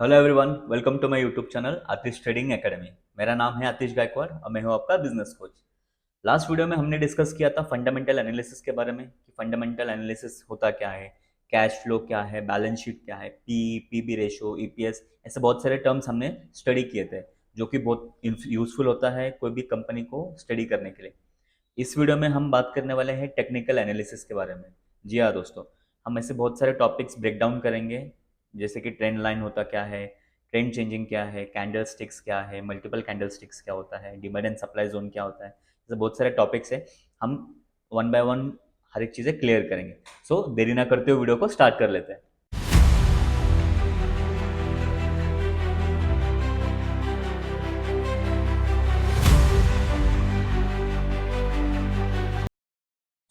Hello everyone, welcome to my YouTube channel Aatish trading academy. मेरा नाम है आतिश गायकवाड़ और मैं हूं आपका बिजनेस कोच। लास्ट वीडियो में हमने डिस्कस किया था फंडामेंटल एनालिसिस के बारे में कि फंडामेंटल एनालिसिस होता क्या है, कैश फ्लो क्या है, बैलेंस शीट क्या है, पीबी रेशो, ईपीएस, ऐसे बहुत सारे टर्म्स हमने स्टडी किए थे जो कि बहुत यूजफुल होता है कोई भी कंपनी को स्टडी करने के लिए। इस वीडियो में हम बात करने वाले हैं टेक्निकल एनालिसिस के बारे में। जी हाँ दोस्तों, हम ऐसे बहुत सारे टॉपिक्स ब्रेक डाउन करेंगे, जैसे कि ट्रेंड लाइन होता क्या है, ट्रेंड चेंजिंग क्या है, कैंडल स्टिक्स क्या है, मल्टीपल कैंडल स्टिक्स क्या होता है, डिमांड एंड सप्लाई जोन क्या होता है। ऐसे बहुत सारे टॉपिक्स है, हम वन बाय वन हर एक चीज़ें क्लियर करेंगे। सो देरी ना करते हुए वीडियो को स्टार्ट कर लेते हैं।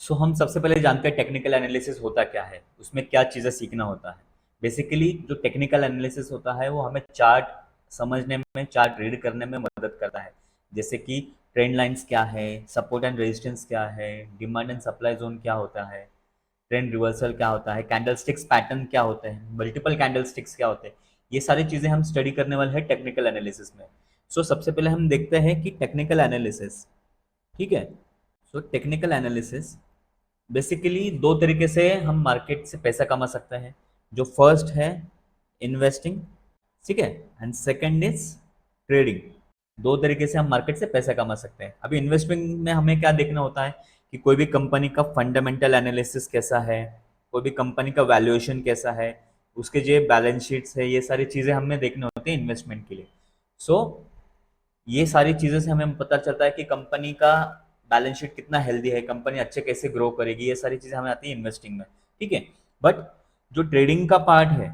सो हम सबसे पहले जानते हैं टेक्निकल एनालिसिस होता क्या है, उसमें क्या चीज़ें सीखना होता है। बेसिकली जो टेक्निकल एनालिसिस होता है वो हमें चार्ट समझने में, चार्ट रीड करने में मदद करता है। जैसे कि ट्रेंड लाइंस क्या है, सपोर्ट एंड रेजिस्टेंस क्या है, डिमांड एंड सप्लाई जोन क्या होता है, ट्रेंड रिवर्सल क्या होता है, कैंडल स्टिक्स पैटर्न क्या होते हैं, मल्टीपल कैंडल स्टिक्स क्या होते हैं। ये सारी चीज़ें हम स्टडी करने वाले हैं टेक्निकल एनालिसिस में। सो सबसे पहले हम देखते हैं कि टेक्निकल एनालिसिस, ठीक है। सो टेक्निकल एनालिसिस बेसिकली दो तरीके से हम मार्केट से पैसा कमा सकते हैं। जो फर्स्ट है इन्वेस्टिंग, ठीक है, एंड सेकंड इज ट्रेडिंग। दो तरीके से हम मार्केट से पैसा कमा सकते हैं। अभी इन्वेस्टमेंट में हमें क्या देखना होता है कि कोई भी कंपनी का फंडामेंटल एनालिसिस कैसा है, कोई भी कंपनी का वैल्यूएशन कैसा है, उसके जो बैलेंस शीट्स है, ये सारी चीज़ें हमें देखनी होती है इन्वेस्टमेंट के लिए। सो ये सारी चीज़ों से हमें पता चलता है कि कंपनी का बैलेंस शीट कितना हेल्दी है, कंपनी अच्छे कैसे ग्रो करेगी, ये सारी चीज़ें हमें आती है इन्वेस्टिंग में, ठीक है। बट जो ट्रेडिंग का पार्ट है,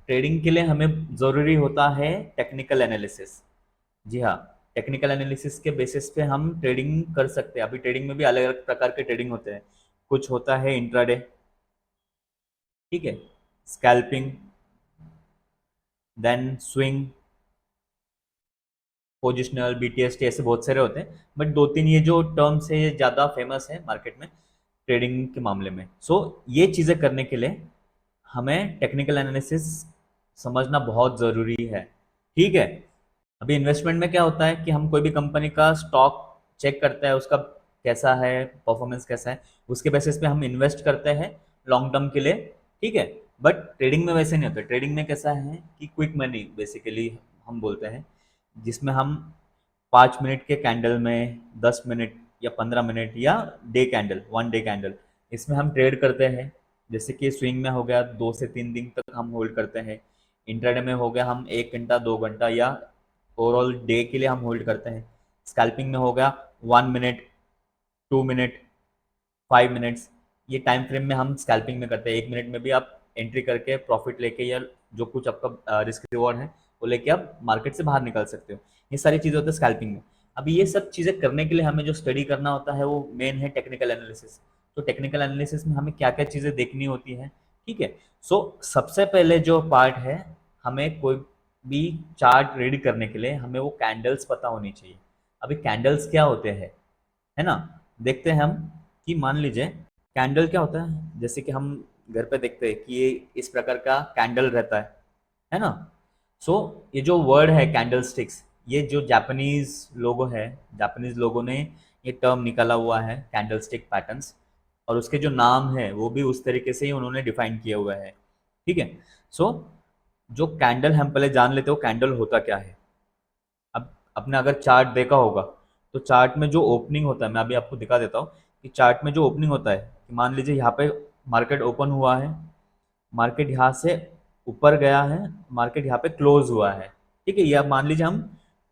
ट्रेडिंग के लिए हमें ज़रूरी होता है टेक्निकल एनालिसिस। जी हाँ, टेक्निकल एनालिसिस के बेसिस पे हम ट्रेडिंग कर सकते हैं। अभी ट्रेडिंग में भी अलग अलग प्रकार के ट्रेडिंग होते हैं। कुछ होता है इंट्राडे, ठीक है, scalping, then swing, positional, BTST, ऐसे बहुत सारे होते हैं। बट दो तीन ये जो टर्म्स है ये ज़्यादा फेमस है मार्केट में ट्रेडिंग के मामले में। सो ये चीज़ें करने के लिए हमें टेक्निकल एनालिसिस समझना बहुत ज़रूरी है, ठीक है। अभी इन्वेस्टमेंट में क्या होता है कि हम कोई भी कंपनी का स्टॉक चेक करते हैं, उसका कैसा है, परफॉर्मेंस कैसा है, उसके बेसिस पे हम इन्वेस्ट करते हैं लॉन्ग टर्म के लिए, ठीक है। बट ट्रेडिंग में वैसे नहीं होता। ट्रेडिंग में कैसा है कि क्विक मनी बेसिकली हम बोलते हैं, जिसमें हम 5 मिनट के कैंडल में, 10 मिनट या 15 मिनट या डे कैंडल, 1 डे कैंडल, इसमें हम ट्रेड करते हैं। जैसे कि स्विंग में हो गया 2 से 3 दिन तक हम होल्ड करते हैं, इंट्राडे में हो गया हम 1 घंटा 2 घंटा या ओवरऑल डे के लिए हम होल्ड करते हैं। स्कैल्पिंग में हो गया 1 मिनट, 2 मिनट, 5 मिनट्स, ये टाइम फ्रेम में हम स्कैल्पिंग में करते हैं। 1 मिनट में भी आप एंट्री करके प्रॉफिट लेके या जो कुछ आपका रिस्क रिवॉर्ड है वो लेके आप मार्केट से बाहर निकल सकते हो। ये सारी चीज़ें होती है स्कैल्पिंग में। अभी ये सब चीज़ें करने के लिए हमें जो स्टडी करना होता है वो मेन है टेक्निकल एनालिसिस। तो टेक्निकल एनालिसिस में हमें क्या क्या चीज़ें देखनी होती हैं, ठीक है। सो सबसे पहले जो पार्ट है, हमें कोई भी चार्ट रीड करने के लिए हमें वो कैंडल्स पता होनी चाहिए। अभी कैंडल्स क्या होते हैं, है ना, देखते हैं हम। कि मान लीजिए कैंडल क्या होता है, जैसे कि हम घर पे देखते हैं कि ये इस प्रकार का कैंडल रहता है ना। सो ये जो वर्ड है कैंडल स्टिक्स, ये जो जापानीज लोगो है, जापानीज लोगों ने ये टर्म निकाला हुआ है कैंडल स्टिक पैटर्न्स, और उसके जो नाम है वो भी उस तरीके से ही उन्होंने डिफाइन किया हुआ है, ठीक है। सो जो कैंडल, हम पहले जान लेते हो कैंडल होता क्या है। अब आपने अगर चार्ट देखा होगा तो चार्ट में जो ओपनिंग होता है, मैं अभी आपको दिखा देता हूँ कि चार्ट में जो ओपनिंग होता है, कि मान लीजिए यहाँ पे मार्केट ओपन हुआ है, मार्केट यहाँ से ऊपर गया है, मार्केट यहाँ पे क्लोज हुआ है, ठीक है। ये आप मान लीजिए हम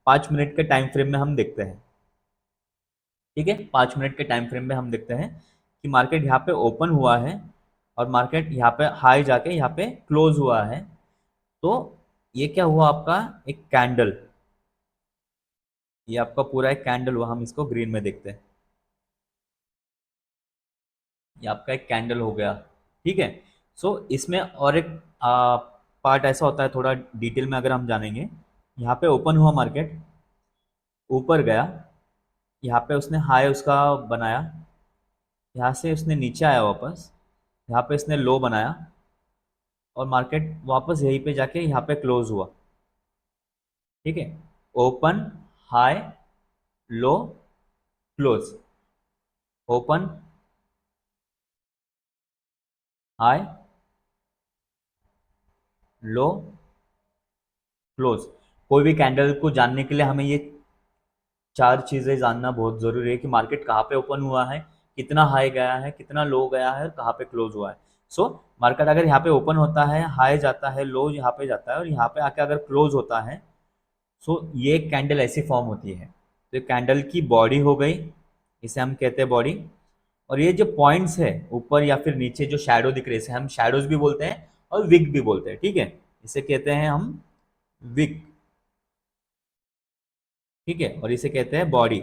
5 मिनट के टाइम फ्रेम में हम देखते हैं, ठीक है। 5 मिनट के टाइम फ्रेम में हम देखते हैं कि मार्केट यहाँ पे ओपन हुआ है और मार्केट यहाँ पे हाई जाके यहाँ पे क्लोज हुआ है। तो ये क्या हुआ आपका, एक कैंडल, ये आपका पूरा एक कैंडल हुआ। हम इसको ग्रीन में देखते हैं, ये आपका एक कैंडल हो गया, ठीक है। सो इसमें और एक पार्ट ऐसा होता है, थोड़ा डिटेल में अगर हम जानेंगे। यहाँ पे ओपन हुआ मार्केट, ऊपर गया, यहाँ पे उसने हाई उसका बनाया, यहाँ से उसने नीचे आया वापस, यहाँ पे इसने लो बनाया, और मार्केट वापस यहीं पे जाके यहाँ पे क्लोज हुआ। ठीक है, ओपन, हाई, लो, क्लोज, ओपन, हाई, लो, क्लोज। कोई भी कैंडल को जानने के लिए हमें ये चार चीजें जानना बहुत जरूरी है कि मार्केट कहाँ पे ओपन हुआ है, कितना हाई गया है, कितना लो गया है, और कहाँ पे क्लोज हुआ है। सो मार्केट अगर यहाँ पे ओपन होता है, हाई जाता है, लो यहाँ पे जाता है, और यहाँ पे आके अगर क्लोज होता है, सो ये कैंडल ऐसी फॉर्म होती है। तो कैंडल की बॉडी हो गई, इसे हम कहते हैं बॉडी। और ये जो पॉइंट्स है ऊपर या फिर नीचे जो शैडो दिख रहे हैं, इसे हम शैडोज भी बोलते हैं और विक भी बोलते हैं। ठीक है, इसे कहते हैं हम विक। ठीक है, और इसे कहते हैं बॉडी,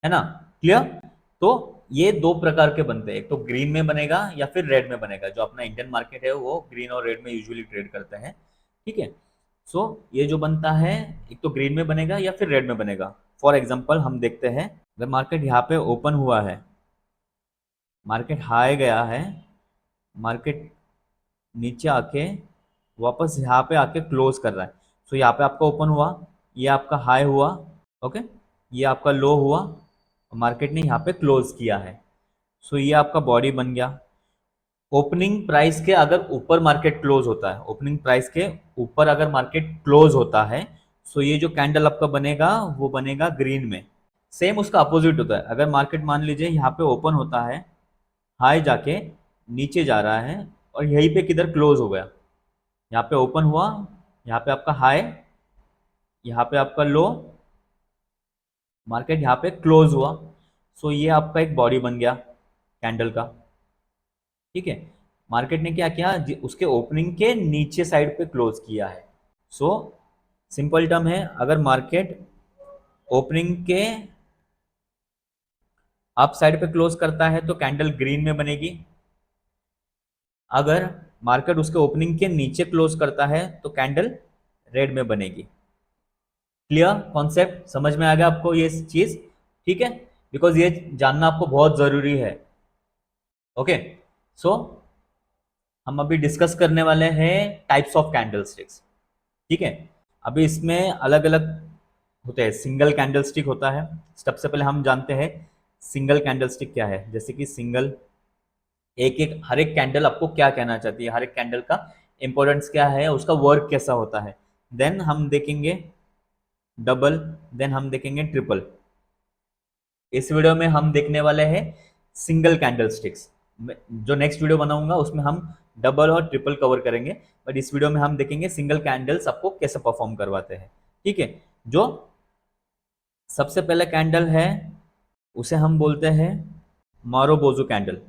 है ना? क्लियर? तो ये दो प्रकार के बनते हैं, एक तो ग्रीन में बनेगा या फिर रेड में बनेगा। जो अपना इंडियन मार्केट है वो ग्रीन और रेड में यूजुअली ट्रेड करते हैं। ठीक है, सो ये जो बनता है, एक तो ग्रीन में बनेगा या फिर रेड में बनेगा। फॉर एग्जांपल हम देखते हैं, अगर मार्केट यहाँ पे ओपन हुआ है, मार्केट हाई गया है, मार्केट नीचे आके वापस यहाँ पे आके क्लोज कर रहा है। सो यहाँ पे आपका ओपन हुआ, ये आपका हाई हुआ, ओके, ये आपका लो हुआ, और मार्केट ने यहाँ पे क्लोज किया है। सो ये आपका बॉडी बन गया। ओपनिंग प्राइस के अगर ऊपर मार्केट क्लोज होता है, ओपनिंग प्राइस के ऊपर अगर मार्केट क्लोज होता है, सो ये जो कैंडल आपका बनेगा वो बनेगा ग्रीन में। सेम उसका अपोजिट होता है, अगर मार्केट मान लीजिए यहाँ पे ओपन होता है, हाई जाके नीचे जा रहा है, और यहीं पे किधर क्लोज हो गया, यहाँ पे ओपन हुआ, यहाँ पे आपका हाई, यहाँ पे आपका लो, मार्केट यहाँ पे क्लोज हुआ। सो ये आपका एक बॉडी बन गया कैंडल का। ठीक है, मार्केट ने क्या किया, उसके ओपनिंग के नीचे साइड पे क्लोज किया है। सो सिंपल टर्म है, अगर मार्केट ओपनिंग के अप साइड पे क्लोज करता है तो कैंडल ग्रीन में बनेगी। अगर मार्केट उसके ओपनिंग के नीचे क्लोज करता है तो कैंडल रेड में बनेगी। Clear concept? समझ में आ गया आपको ये चीज? ठीक है, बिकॉज ये जानना आपको बहुत जरूरी है। ओके, सो हम अभी डिस्कस करने वाले हैं टाइप्स ऑफ कैंडल स्टिक्स। ठीक है, अभी इसमें अलग अलग होते हैं। सिंगल कैंडल स्टिक होता है। सबसे पहले हम जानते हैं सिंगल कैंडल स्टिक क्या है। जैसे कि सिंगल, एक एक हर एक कैंडल आपको क्या कहना चाहती है, हर एक कैंडल का इंपॉर्टेंस क्या है, उसका वर्क कैसा होता है। देन हम देखेंगे डबल, देन हम देखेंगे ट्रिपल। इस वीडियो में हम देखने वाले हैं सिंगल कैंडल स्टिक्स। जो नेक्स्ट वीडियो बनाऊंगा उसमें हम डबल और ट्रिपल कवर करेंगे, बट इस वीडियो में हम देखेंगे सिंगल कैंडल्स आपको कैसे परफॉर्म करवाते हैं। ठीक है, जो सबसे पहले कैंडल है उसे हम बोलते हैं मारोबोजो कैंडल।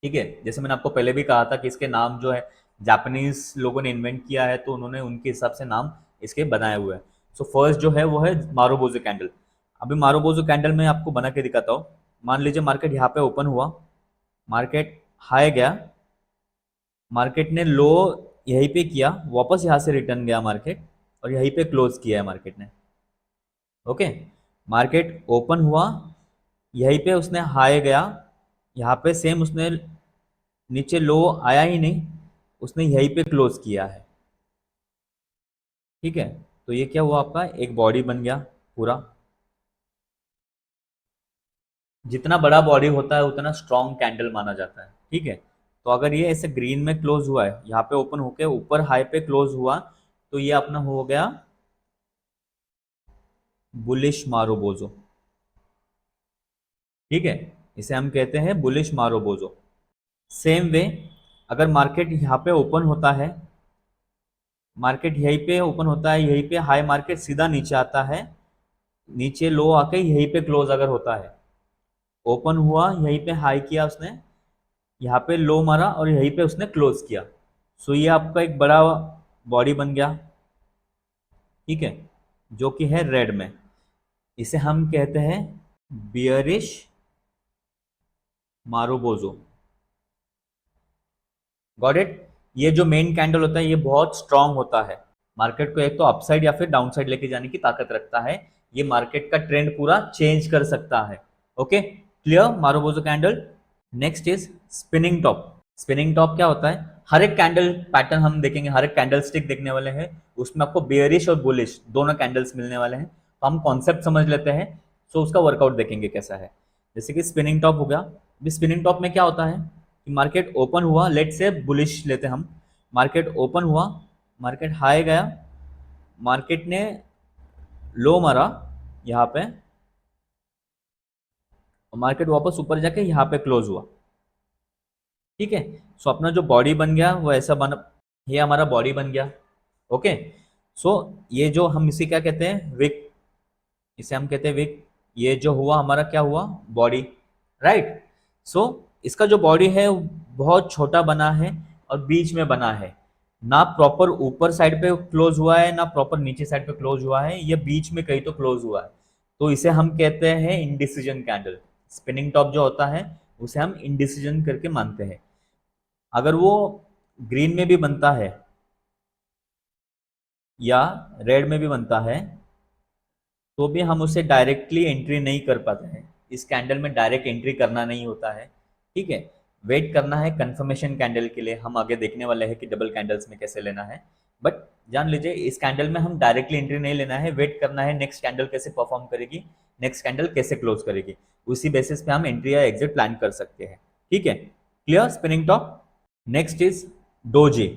ठीक है, जैसे मैंने आपको पहले भी कहा था कि इसके नाम जो है जापानीज लोगों ने इन्वेंट किया है, तो उन्होंने उनके हिसाब से नाम इसके बनाए हुए हैं। सो फर्स्ट जो है वो है मारोबोजो कैंडल। अभी मारोबोजो कैंडल मैं आपको बना के दिखाता हूँ। मान लीजिए मार्केट यहाँ पे ओपन हुआ, मार्केट हाई गया, मार्केट ने लो यहीं पे किया, वापस यहाँ से रिटर्न गया मार्केट, और यहीं पे क्लोज किया है मार्केट ने। ओके, मार्केट ओपन हुआ, यहीं पे उसने हाई गया, यहाँ पे सेम उसने नीचे लो आया ही नहीं, उसने यहीं पे क्लोज किया है। ठीक है, तो ये क्या हुआ, आपका एक बॉडी बन गया पूरा। जितना बड़ा बॉडी होता है उतना स्ट्रॉन्ग कैंडल माना जाता है। ठीक है, तो अगर ये ऐसे ग्रीन में क्लोज हुआ है, यहाँ पे ओपन होके ऊपर हाई पे क्लोज हुआ, तो ये अपना हो गया बुलिश मारोबोजो। ठीक है, इसे हम कहते हैं बुलिश मारोबोजो। सेम वे, अगर मार्केट यहाँ पे ओपन होता है, मार्केट यहीं पे ओपन होता है, यहीं पे हाई, मार्केट सीधा नीचे आता है, नीचे लो आके यहीं पे क्लोज अगर होता है, ओपन हुआ यहीं पे हाई किया उसने, यहाँ पे लो मारा और यहीं पे उसने क्लोज किया। सो ये आपका एक बड़ा बॉडी बन गया। ठीक है, जो कि है रेड में, इसे हम कहते हैं बियरिश मारोबोजो। Got it? ये जो मेन कैंडल होता है ये बहुत स्ट्रांग होता है, मार्केट को एक तो अपसाइड या फिर डाउनसाइड लेके जाने की ताकत रखता है। ये मार्केट का ट्रेंड पूरा चेंज कर सकता है। Okay, clear? Marubozu candle. Next is spinning top. Spinning top क्या होता है? हर एक कैंडल पैटर्न हम देखेंगे, हर एक कैंडल स्टिक देखने वाले हैं, उसमें आपको बेयरिश और बुलिश दोनों कैंडल्स मिलने वाले हैं। तो हम कॉन्सेप्ट समझ लेते हैं, सो उसका वर्कआउट देखेंगे कैसा है। जैसे कि स्पिनिंग टॉप हो गया। अभी स्पिनिंग टॉप में क्या होता है कि मार्केट ओपन हुआ, लेट से बुलिश लेते हैं हम। मार्केट ओपन हुआ, मार्केट हाई गया, मार्केट ने लो मारा यहाँ पे, और मार्केट वापस ऊपर जाके यहाँ पे क्लोज हुआ। ठीक है, सो अपना जो बॉडी बन गया वो ऐसा बन, ये हमारा बॉडी बन गया। ओके, सो ये जो हम इसे क्या कहते हैं? विक। इसे हम कहते हैं विक। ये जो हुआ हमारा क्या हुआ? Body, right. सो इसका जो बॉडी है वो बहुत छोटा बना है और बीच में बना है, ना प्रॉपर ऊपर साइड पे क्लोज हुआ है ना प्रॉपर नीचे साइड पे क्लोज हुआ है, ये बीच में कहीं तो क्लोज हुआ है। तो इसे हम कहते हैं इंडिसीजन कैंडल। स्पिनिंग टॉप जो होता है उसे हम इंडिसीजन करके मानते हैं। अगर वो ग्रीन में भी बनता है या रेड में भी बनता है तो भी हम उसे डायरेक्टली एंट्री नहीं कर पाते हैं। इस कैंडल में डायरेक्ट एंट्री करना नहीं होता है। ठीक है, वेट करना है कंफर्मेशन कैंडल के लिए। हम आगे देखने वाले हैं कि डबल कैंडल्स में कैसे लेना है, बट जान लीजिए इस कैंडल में हम डायरेक्टली एंट्री नहीं लेना है, वेट करना है नेक्स्ट कैंडल कैसे परफॉर्म करेगी, नेक्स्ट कैंडल कैसे क्लोज करेगी, उसी बेसिस पे हम एंट्री या एग्जिट प्लान कर सकते हैं। ठीक है, clear spinning top. Next is doji.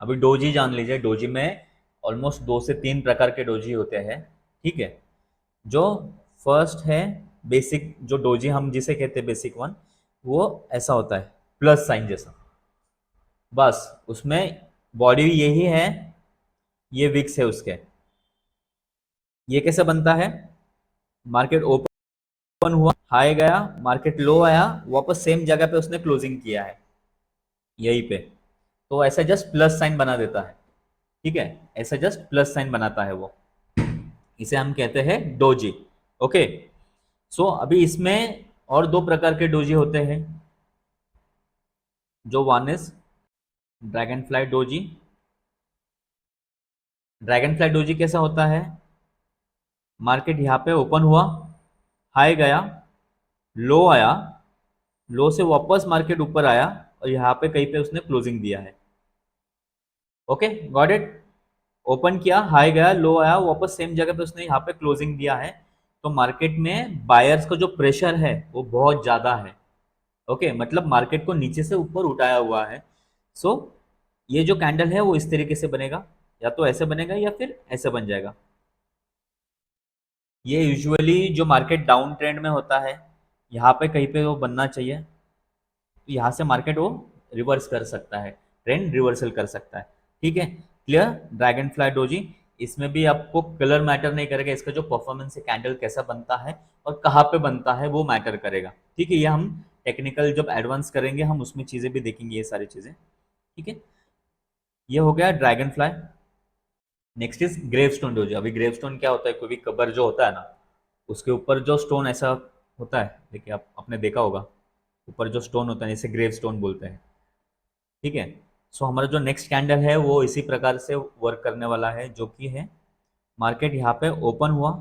अभी डोजी जान लीजिए, डोजी में ऑलमोस्ट 2 से 3 प्रकार के डोजी होते हैं। ठीक है, जो फर्स्ट है बेसिक, जो डोजी हम जिसे कहते हैं बेसिक वन, वो ऐसा होता है प्लस साइन जैसा, बस उसमें बॉडी यही है, ये विक्स है उसके। ये कैसे बनता है? मार्केट ओपन हुआ, हाई गया, मार्केट लो आया, वापस सेम जगह पे उसने क्लोजिंग किया है यहीं पे, तो ऐसा जस्ट प्लस साइन बना देता है। ठीक है, ऐसा जस्ट प्लस साइन बनाता है वो, इसे हम कहते हैं डोजी। ओके, सो अभी इसमें और 2 प्रकार के डोजी होते हैं। जो one is dragon fly doji. Dragon fly doji कैसा होता है? मार्केट यहाँ पे ओपन हुआ, हाई गया, लो आया, लो से वापस मार्केट ऊपर आया और यहाँ पे कहीं पे उसने क्लोजिंग दिया है। Okay, got it. ओपन किया, हाई गया, लो आया, वापस सेम जगह पे उसने यहाँ पे क्लोजिंग दिया है। तो मार्केट में बायर्स का जो प्रेशर है वो बहुत ज्यादा है। ओके, मतलब मार्केट को नीचे से ऊपर उठाया हुआ है। सो ये जो कैंडल है वो इस तरीके से बनेगा, या तो ऐसे बनेगा या फिर ऐसे बन जाएगा। ये यूजुअली जो मार्केट डाउन ट्रेंड में होता है, यहाँ पे कहीं पे वो बनना चाहिए, तो यहाँ से मार्केट वो रिवर्स कर सकता है, ट्रेंड रिवर्सल कर सकता है। ठीक है, क्लियर। ड्रैगन फ्लाई डोजी, इसमें भी आपको कलर मैटर नहीं करेगा, इसका जो परफॉर्मेंस है कैंडल कैसा बनता है और कहाँ पे बनता है वो मैटर करेगा। ठीक है, ये हम टेक्निकल जब एडवांस करेंगे हम उसमें चीज़ें भी देखेंगे, ये सारी चीज़ें। ठीक है, ये हो गया dragonfly. Next is gravestone doji. अभी ग्रेव स्टोन क्या होता है? कोई भी कबर जो होता है ना, उसके ऊपर जो स्टोन ऐसा होता है, देखिए आप आपने देखा होगा, ऊपर जो स्टोन होता है इसे ग्रेव स्टोन बोलते हैं। ठीक है, सो हमारा जो नेक्स्ट कैंडल है वो इसी प्रकार से वर्क करने वाला है, जो कि है मार्केट यहाँ पे ओपन हुआ,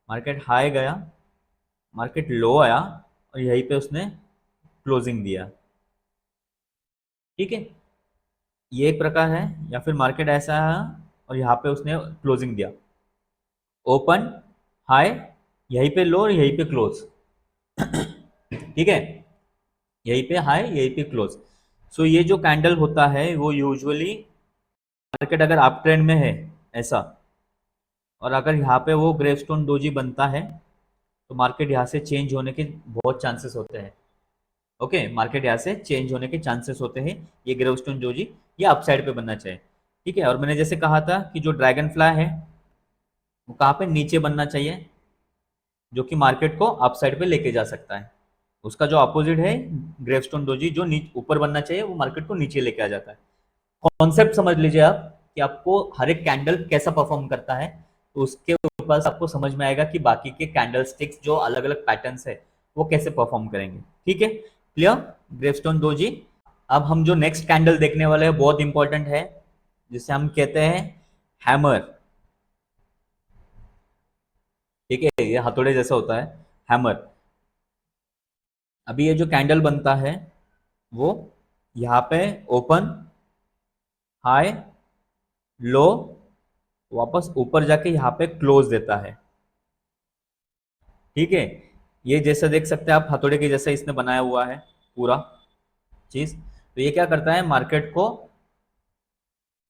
मार्केट हाई गया, मार्केट लो आया और यहीं पे उसने क्लोजिंग दिया। ठीक है, ये एक प्रकार है। या फिर मार्केट ऐसा है और यहाँ पे उसने क्लोजिंग दिया, ओपन, हाई, यहीं पे लो और यहीं पे क्लोज। ठीक है, यहीं पे हाई यहीं पे क्लोज। सो ये जो कैंडल होता है वो यूजुअली मार्केट अगर अप ट्रेंड में है ऐसा, और अगर यहाँ पे वो ग्रेवस्टोन डोजी बनता है तो मार्केट यहाँ से चेंज होने के बहुत चांसेस होते हैं। ओके, मार्केट यहाँ से चेंज होने के चांसेस होते हैं। ये ग्रेवस्टोन डोजी ये अपसाइड पे बनना चाहिए। ठीक है, और मैंने जैसे कहा था कि जो ड्रैगन फ्लाई है वो कहाँ पे नीचे बनना चाहिए, जो कि मार्केट को अपसाइड पे लेके जा सकता है। उसका जो अपोजिट है ग्रेवस्टोन डोजी, जो ऊपर बनना चाहिए वो मार्केट को नीचे लेके आ जाता है। कॉन्सेप्ट समझ लीजिए आप कि आपको हर एक कैंडल कैसा परफॉर्म करता है, तो उसके ऊपर आपको समझ में आएगा कि बाकी के कैंडल स्टिक्स जो अलग अलग पैटर्न्स है वो कैसे परफॉर्म करेंगे। ठीक है, क्लियर। Gravestone doji. अब हम जो नेक्स्ट कैंडल देखने वाले हैं बहुत इंपॉर्टेंट है, जिसे हम कहते हैं हैमर। ठीक है, ये हथौड़े जैसा होता है, हैमर। अभी ये जो कैंडल बनता है वो यहाँ पे ओपन, हाई, लो, वापस ऊपर जाके यहाँ पे क्लोज देता है। ठीक है, ये जैसा देख सकते हैं आप हथौड़े के जैसा इसने बनाया हुआ है पूरा चीज। तो ये क्या करता है, मार्केट को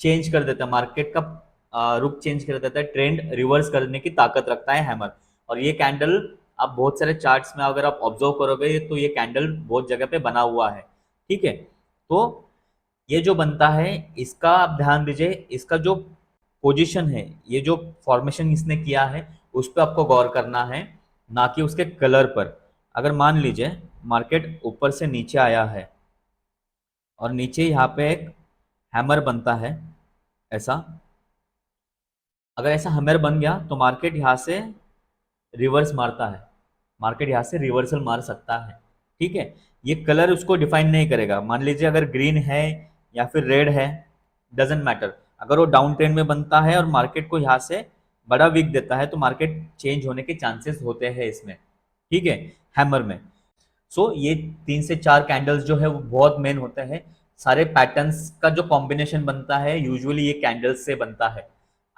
चेंज कर देता है, मार्केट का रुख चेंज कर देता है, ट्रेंड रिवर्स करने की ताकत रखता है हैमर। और ये कैंडल आप बहुत सारे चार्ट्स में अगर आप ऑब्जर्व करोगे तो ये कैंडल बहुत जगह पे बना हुआ है। ठीक है, तो ये जो बनता है इसका आप ध्यान दीजिए, इसका जो पोजीशन है, ये जो फॉर्मेशन इसने किया है उस पर आपको गौर करना है, ना कि उसके कलर पर। अगर मान लीजिए मार्केट ऊपर से नीचे आया है और नीचे यहाँ पे एक हैमर बनता है ऐसा, अगर ऐसा हैमर बन गया तो मार्केट यहाँ से रिवर्स मारता है, मार्केट यहाँ से रिवर्सल मार सकता है। ठीक है, ये कलर उसको डिफाइन नहीं करेगा। मान लीजिए अगर ग्रीन है या फिर रेड है, डजेंट मैटर, अगर वो डाउन ट्रेंड में बनता है और मार्केट को यहाँ से बड़ा वीक देता है तो मार्केट चेंज होने के चांसेस होते हैं इसमें। ठीक है, हैमर में। सो ये 3 से 4 कैंडल्स जो है वो बहुत मेन होते हैं। सारे पैटर्न्स का जो कॉम्बिनेशन बनता है यूजुअली ये कैंडल्स से बनता है।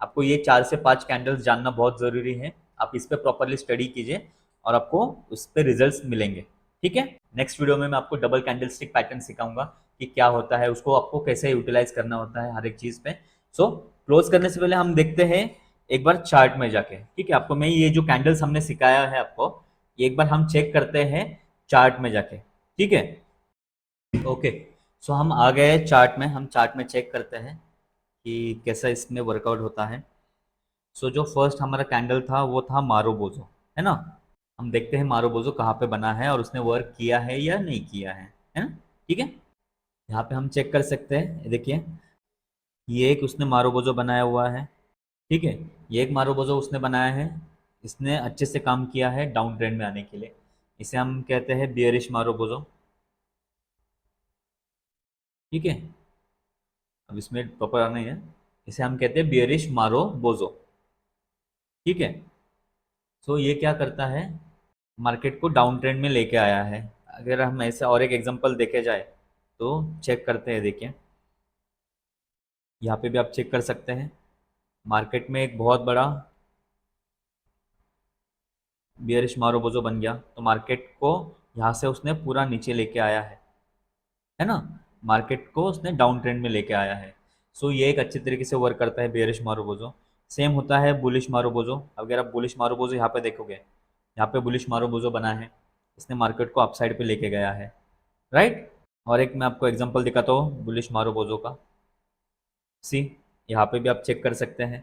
आपको ये 4 से 5 कैंडल्स जानना बहुत ज़रूरी है। आप इस पे प्रॉपरली स्टडी कीजिए और आपको उस पे रिजल्ट्स मिलेंगे। ठीक है, नेक्स्ट वीडियो में मैं आपको डबल कैंडल स्टिक पैटर्न सिखाऊंगा कि क्या होता है, उसको आपको कैसे यूटिलाइज करना होता है हर एक चीज़ पे। सो क्लोज करने से पहले हम देखते हैं एक बार चार्ट में जाके। ठीक है, आपको मैं ये जो कैंडल्स हमने सिखाया है आपको, ये एक बार हम चेक करते हैं चार्ट में जाके। ठीक है, ओके। सो हम आ गए चार्ट में, हम चार्ट में चेक करते हैं कि कैसा इसमें वर्कआउट होता है। सो जो फर्स्ट हमारा कैंडल था वो था मारोबोजो, है ना। हम देखते हैं मारोबोजो कहाँ पे बना है और उसने वर्क किया है या नहीं किया है ना। ठीक है, यहाँ पे हम चेक कर सकते हैं, ये देखिए ये एक उसने मारोबोजो बनाया हुआ है। ठीक है, ये एक मारोबोजो उसने बनाया है, इसने अच्छे से काम किया है डाउन ट्रेंड में आने के लिए। इसे हम कहते हैं बियरिश मारोबोजो। ठीक है, अब इसमें प्रॉपर आना ही है, इसे हम कहते हैं बियरिश मारोबोजो। ठीक है, सो ये क्या करता है, मार्केट को डाउन ट्रेंड में लेके आया है। अगर हम ऐसे और एक एग्जांपल देखे जाए तो चेक करते हैं, देखिए यहाँ पे भी आप चेक कर सकते हैं, मार्केट में एक बहुत बड़ा बियरिश मारोबोजो बन गया तो मार्केट को यहाँ से उसने पूरा नीचे लेके आया है ना, मार्केट को उसने डाउन ट्रेंड में लेके आया है। सो ये एक अच्छे तरीके से वर्क करता है बियरिश मारोबोजो। सेम होता है बुलिश मारोबोजो। अगर आप बुलिश मारोबोजो यहाँ पे देखोगे, यहाँ पे बुलिश मारोबोजो बना है, इसने मार्केट को अपसाइड पे लेके गया है, राइट। और एक मैं आपको एग्जांपल दिखाता हूँ बुलिश मारोबोजो का। सी, यहाँ पे भी आप चेक कर सकते हैं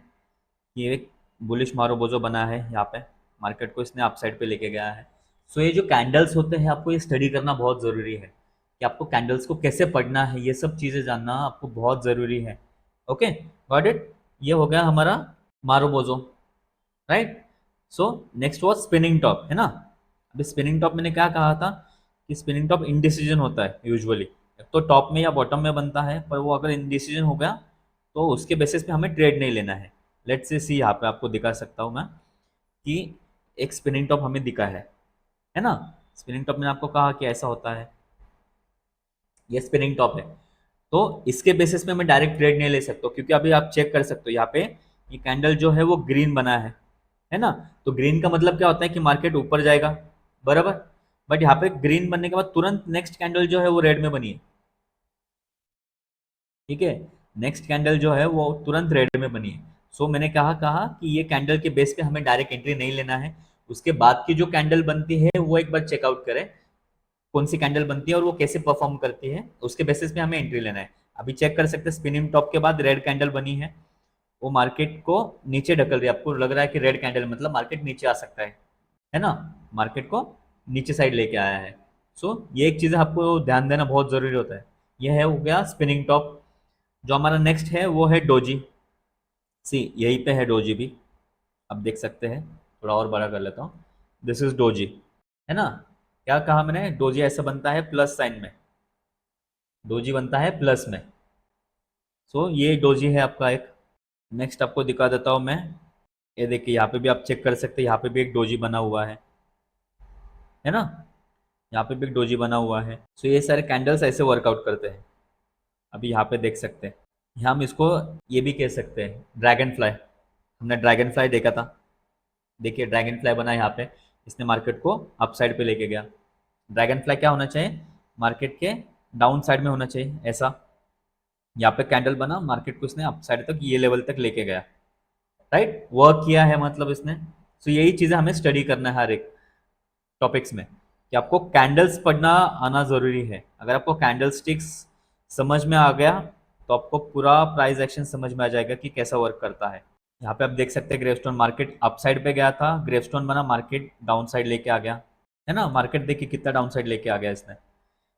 कि एक बुलिश मारोबोजो बना है यहाँ पे, मार्केट को इसने अपसाइड पे लेके गया है। सो ये जो कैंडल्स होते हैं आपको ये स्टडी करना बहुत ज़रूरी है कि आपको कैंडल्स को कैसे पढ़ना है, ये सब चीज़ें जानना आपको बहुत ज़रूरी है। Okay, got it. ये हो गया हमारा marubozu, right. So next was spinning top, है ना। अभी स्पिनिंग टॉप मैंने क्या कहा था कि स्पिनिंग टॉप इनडिसीजन होता है यूजुअली, तो टॉप में या बॉटम में बनता है, पर वो अगर इनडिसीजन हो गया तो उसके बेसिस पे हमें ट्रेड नहीं लेना है। लेट्स से सी, यहाँ पे आपको दिखा सकता हूँ मैं कि एक स्पिनिंग टॉप हमें दिखा है ना। स्पिनिंग टॉप मैंने आपको कहा कि ऐसा होता है, ये स्पिनिंग टॉप है। तो इसके बेसिस पे मैं डायरेक्ट ट्रेड नहीं ले सकता क्योंकि अभी आप चेक कर सकते हो यहाँ पे ये कैंडल जो है वो ग्रीन बना है ना। तो ग्रीन का मतलब क्या होता है कि मार्केट ऊपर जाएगा, बराबर। बट यहाँ पे ग्रीन बनने के बाद तुरंत नेक्स्ट कैंडल जो है वो रेड में बनी है। ठीक है, नेक्स्ट कैंडल जो है वो तुरंत रेड में बनी है। सो मैंने कहा कहा कि ये कैंडल के बेस पे हमें डायरेक्ट एंट्री नहीं लेना है, उसके बाद की जो कैंडल बनती है वो एक बार चेकआउट करें कौन सी कैंडल बनती है और वो कैसे परफॉर्म करती है, उसके बेसिस पे हमें एंट्री लेना है। अभी चेक कर सकते हैं स्पिनिंग टॉप के बाद रेड कैंडल बनी है, वो मार्केट को नीचे ढकल रही है। आपको लग रहा है कि रेड कैंडल मतलब मार्केट नीचे आ सकता है ना, मार्केट को नीचे साइड लेके आया है। सो ये एक चीज़ आपको ध्यान देना बहुत ज़रूरी होता है। यह है हो गया स्पिनिंग टॉप। जो हमारा नेक्स्ट है वो है डोजी। सी, यहीं पे है डोजी भी, आप देख सकते हैं, थोड़ा और बड़ा कर लेता हूँ। दिस इज डोजी, है ना। क्या कहा मैंने, डोजी ऐसा बनता है प्लस साइन में, डोजी बनता है प्लस में। सो ये डोजी है आपका एक। नेक्स्ट आपको दिखा देता हूँ मैं, ये देखिए यहाँ पे भी आप चेक कर सकते हैं, यहाँ पे भी एक डोजी बना हुआ है ना। यहाँ पे भी एक डोजी बना हुआ है। सो ये सारे कैंडल्स ऐसे वर्कआउट करते हैं। अभी यहाँ पे देख सकते हैं, यहाँ हम इसको ये भी कह सकते हैं ड्रैगन फ्लाई। हमने ड्रैगन फ्लाई देखा था, देखिए ड्रैगन फ्लाई बना यहाँ पे, इसने मार्केट को अप साइड पे लेके गया। ड्रैगन फ्लाई क्या होना चाहिए, मार्केट के डाउन साइड में होना चाहिए ऐसा। यहाँ पे कैंडल बना, मार्केट को इसने अप साइड तक ये लेवल तक लेके गया, राइट, वर्क किया है मतलब इसने। तो यही चीजें हमें स्टडी करना है हर एक टॉपिक्स में, कि आपको कैंडल्स पढ़ना आना जरूरी है। अगर आपको कैंडल स्टिक्स समझ में आ गया तो आपको पूरा प्राइस एक्शन समझ में आ जाएगा कि कैसा वर्क करता है। यहाँ पे आप देख सकते हैं ग्रेवस्टोन मार्केट अप साइड पे गया था, ग्रेवस्टोन बना, मार्केट डाउन साइड लेके आ गया, है ना। मार्केट देखिए कितना डाउन साइड लेके आ गया इसने,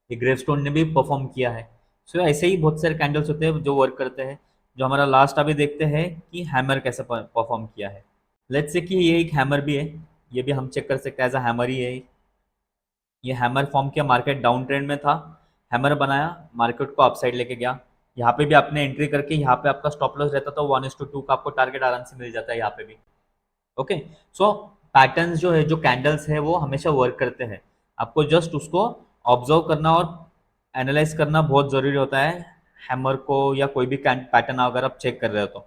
ये ग्रेवस्टोन ने भी परफॉर्म किया है। सो ऐसे ही बहुत सारे कैंडल्स होते हैं जो वर्क करते हैं। जो हमारा लास्ट अभी देखते हैं कि हैमर कैसे परफॉर्म किया है। लेट्स से कि ये एक हैमर भी है, ये भी हम चेक कर सकते हैं एज अ हैमर ही है। ये हैमर फॉर्म किया, मार्केट डाउन ट्रेंड में था, हैमर बनाया, मार्केट को अपसाइड लेके गया। यहाँ पे भी आपने एंट्री करके, यहाँ पे आपका स्टॉप लॉस रहता तो 1:2 का आपको टारगेट आराम से मिल जाता है यहाँ पे भी। ओके, सो पैटर्न्स जो है, जो कैंडल्स है, वो हमेशा वर्क करते हैं। आपको जस्ट उसको ऑब्जर्व करना और एनालाइज करना बहुत जरूरी होता है, हैमर को या कोई भी पैटर्न अगर आप चेक कर रहे हो तो।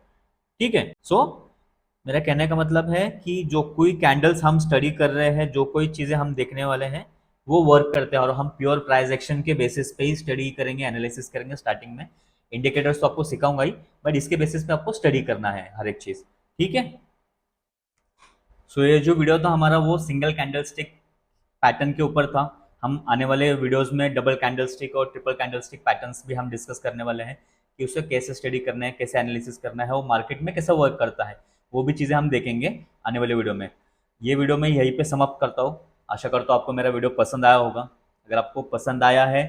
ठीक है, सो मेरा कहने का मतलब है कि जो कोई कैंडल्स हम स्टडी कर रहे हैं, जो कोई चीजें हम देखने वाले हैं, वो वर्क करते हैं। और हम प्योर प्राइस एक्शन के बेसिस पे ही स्टडी करेंगे, एनालिसिस करेंगे। स्टार्टिंग में इंडिकेटर्स तो आपको सिखाऊंगा ही, बट इसके बेसिस पे आपको स्टडी करना है हर एक चीज। ठीक है, सो ये जो वीडियो था हमारा, वो सिंगल कैंडल स्टिक पैटर्न के ऊपर था। हम आने वाले वीडियोस में डबल कैंडल स्टिक और ट्रिपल कैंडल स्टिक पैटर्न्स भी हम डिस्कस करने वाले हैं, कि उसे कैसे स्टडी करना है, कैसे एनालिसिस करना है, वो मार्केट में कैसे वर्क करता है, वो भी चीज़ें हम देखेंगे आने वाले वीडियो में। ये वीडियो मैं यहीं पे समाप्त करता हूँ। आशा करता हूँ आपको मेरा वीडियो पसंद आया होगा। अगर आपको पसंद आया है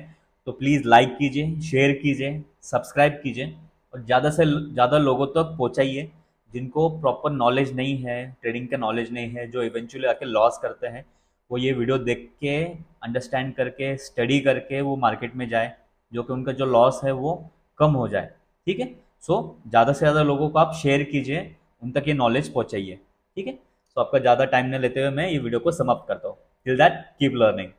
तो प्लीज़ लाइक कीजिए, शेयर कीजिए, सब्सक्राइब कीजिए, और ज़्यादा से ज़्यादा लोगों तक पहुँचाइए जिनको प्रॉपर नॉलेज नहीं है, ट्रेडिंग का नॉलेज नहीं है, जो इवेंचुअली आके लॉस करते हैं। वो ये वीडियो देख के, अंडरस्टैंड करके, स्टडी करके वो मार्केट में जाए, जो कि उनका जो लॉस है वो कम हो जाए। ठीक है, सो ज़्यादा से ज़्यादा लोगों को आप शेयर कीजिए, उन तक ये नॉलेज पहुंचाइए। ठीक है, सो आपका ज़्यादा टाइम न लेते हुए मैं ये वीडियो को समाप्त करता हूँ। Till that keep learning.